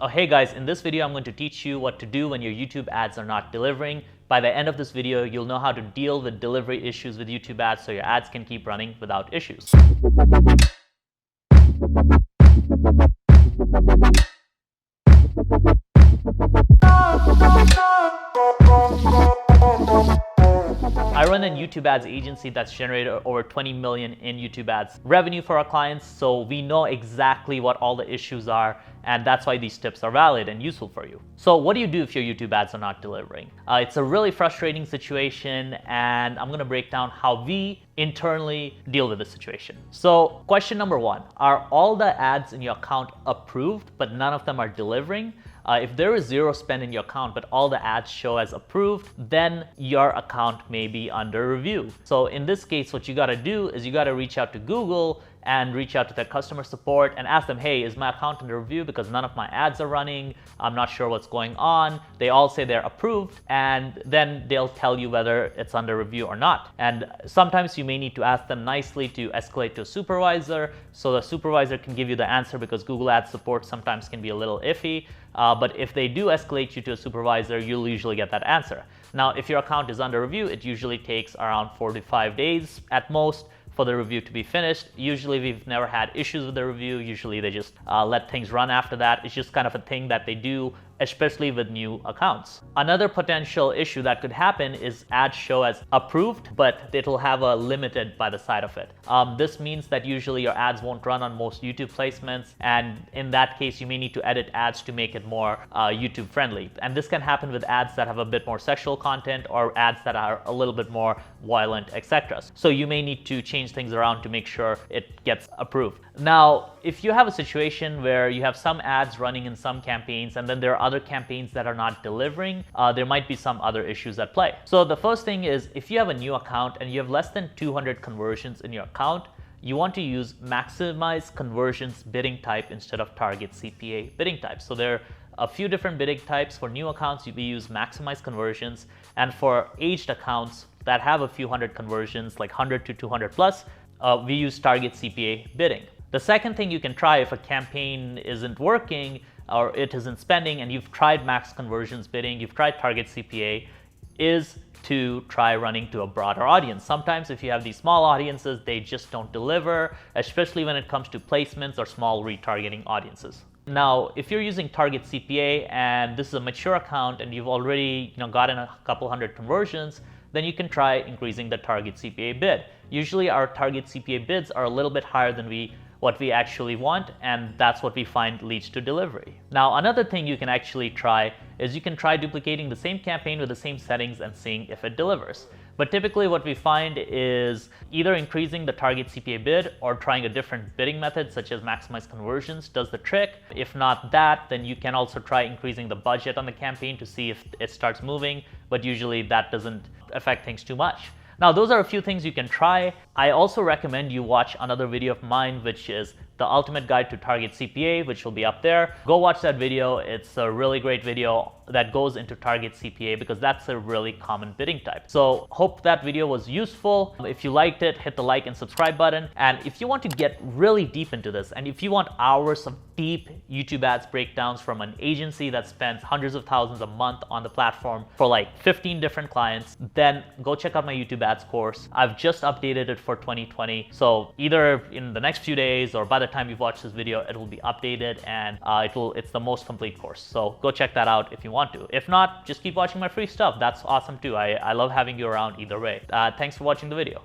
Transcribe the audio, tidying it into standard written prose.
Oh, hey guys, in this video, I'm going to teach you what to do when your YouTube ads are not delivering. By the end of this video, you'll know how to deal with delivery issues with YouTube ads so your ads can keep running without issues. I run a YouTube ads agency that's generated over 20 million in YouTube ads revenue for our clients, so we know exactly what all the issues are, and that's why these tips are valid and useful for you. So what do you do if your YouTube ads are not delivering? It's a really frustrating situation, and I'm gonna break down how we internally deal with the situation. So question number one, are all the ads in your account approved, but none of them are delivering? If there is zero spend in your account, but all the ads show as approved, then your account may be under review. So in this case, what you gotta do is you gotta reach out to Google and reach out to their customer support and ask them, hey, is my account under review because none of my ads are running? I'm not sure what's going on. They all say they're approved, and then they'll tell you whether it's under review or not. And sometimes you may need to ask them nicely to escalate to a supervisor so the supervisor can give you the answer, because Google Ads support sometimes can be a little iffy. But if they do escalate you to a supervisor, you'll usually get that answer. Now, if your account is under review, it usually takes around 4 to 5 days at most for the review to be finished. Usually we've never had issues with the review. Usually they just let things run after that. It's just kind of a thing that they do, especially with new accounts. Another potential issue that could happen is ads show as approved, but it'll have a limited by the side of it. This means that usually your ads won't run on most YouTube placements, and in that case you may need to edit ads to make it more YouTube friendly. And this can happen with ads that have a bit more sexual content or ads that are a little bit more violent, etc. So you may need to change things around to make sure it gets approved. Now, if you have a situation where you have some ads running in some campaigns and then there are other campaigns that are not delivering, there might be some other issues at play. So the first thing is, if you have a new account and you have less than 200 conversions in your account, you want to use maximize conversions bidding type instead of Target CPA bidding type. So there are a few different bidding types. For new accounts, we use maximize conversions, and for aged accounts that have a few hundred conversions, like 100 to 200 plus, we use Target CPA bidding. The second thing you can try if a campaign isn't working or it isn't spending and you've tried max conversions bidding, you've tried Target CPA, is to try running to a broader audience. Sometimes if you have these small audiences, they just don't deliver, especially when it comes to placements or small retargeting audiences. Now, if you're using Target CPA and this is a mature account and you've already gotten a couple hundred conversions, then you can try increasing the Target CPA bid. Usually our Target CPA bids are a little bit higher than what we actually want, and that's what we find leads to delivery. Now, another thing you can actually try is you can try duplicating the same campaign with the same settings and seeing if it delivers. But typically what we find is either increasing the Target CPA bid or trying a different bidding method such as maximize conversions does the trick. If not that, then you can also try increasing the budget on the campaign to see if it starts moving, but usually that doesn't affect things too much. Now, those are a few things you can try. I also recommend you watch another video of mine, which is the ultimate guide to Target CPA, which will be up there. Go watch that video. It's a really great video that goes into Target CPA because that's a really common bidding type. So hope that video was useful. If you liked it, hit the like and subscribe button. And if you want to get really deep into this, and if you want hours of deep YouTube ads breakdowns from an agency that spends hundreds of thousands a month on the platform for like 15 different clients, then go check out my YouTube ads course. I've just updated it for 2020. So either in the next few days or by the time you've watched this video, it will be updated, and it's the most complete course. So go check that out if you want to. If not, just keep watching my free stuff. That's awesome too. I love having you around either way. Thanks for watching the video.